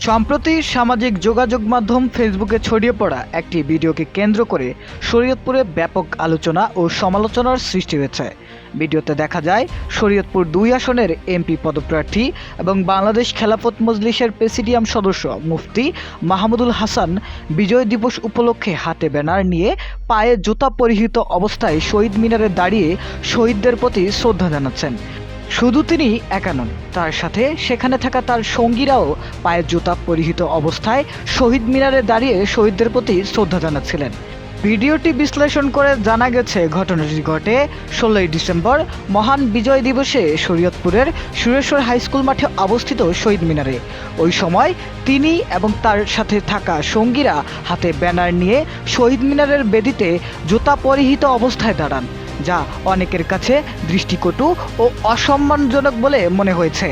সম্প্রতি সামাজিক যোগাযোগ মাধ্যম ফেসবুকে ছড়িয়ে পড়া একটি ভিডিওকে কেন্দ্র করে শরীয়তপুরে ব্যাপক আলোচনা ও সমালোচনার সৃষ্টি হয়েছে। ভিডিওতে দেখা যায় শরীয়তপুর ২ আসনের এমপি পদপ্রার্থী এবং বাংলাদেশ খেলাফত মজলিসের প্রেসিডিয়াম সদস্য মুফতি মাহমুদুল হাসান বিজয় দিবস উপলক্ষে হাতে ব্যানার নিয়ে পায়ে জুতা পরিহিত অবস্থায় শহীদ মিনারে দাঁড়িয়ে শহীদদের প্রতি শ্রদ্ধা জানাচ্ছেন। শুধু তিনি একা নন, তার সাথে সেখানে থাকা তার সঙ্গীরাও পায়ের জুতা পরিহিত অবস্থায় শহীদ মিনারে দাঁড়িয়ে শহীদদের প্রতি শ্রদ্ধা জানাচ্ছিলেন। ভিডিওটি বিশ্লেষণ করে জানা গেছে ঘটনাটি ঘটে ১৬ই ডিসেম্বর মহান বিজয় দিবসে শরীয়তপুরের সুরেশ্বর হাইস্কুল মাঠে অবস্থিত শহীদ মিনারে। ওই সময় তিনি এবং তার সাথে থাকা সঙ্গীরা হাতে ব্যানার নিয়ে শহীদ মিনারের বেদিতে জুতা পরিহিত অবস্থায় দাঁড়ান, যা অনেকের কাছে দৃষ্টিকটু ও অসম্মানজনক বলে মনে হয়েছে।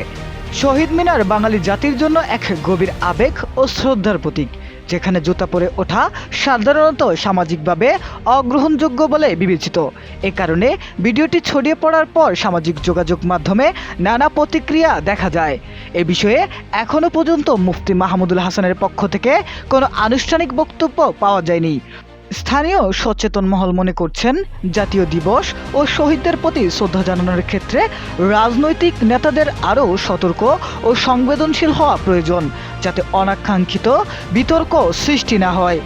শহীদ মিনার বাঙালি জাতির জন্য এক গভীর আবেগ ও শ্রদ্ধার প্রতীক, যেখানে জুতা পরে ওঠা সাধারণত সামাজিকভাবে অগ্রহণযোগ্য বলে বিবেচিত। এ কারণে ভিডিওটি ছড়িয়ে পড়ার পর সামাজিক যোগাযোগ মাধ্যমে নানা প্রতিক্রিয়া দেখা যায়। এ বিষয়ে এখনও পর্যন্ত মুফতি মাহমুদুল হাসানের পক্ষ থেকে কোনো আনুষ্ঠানিক বক্তব্য পাওয়া যায়নি। স্থানীয় সচেতন মহল মনে করছেন, জাতীয় দিবস ও শহীদদের প্রতি শ্রদ্ধা জানানোর ক্ষেত্রে রাজনৈতিক নেতাদের আরও সতর্ক ও সংবেদনশীল হওয়া প্রয়োজন, যাতে অনাকাঙ্ক্ষিত বিতর্ক সৃষ্টি না হয়।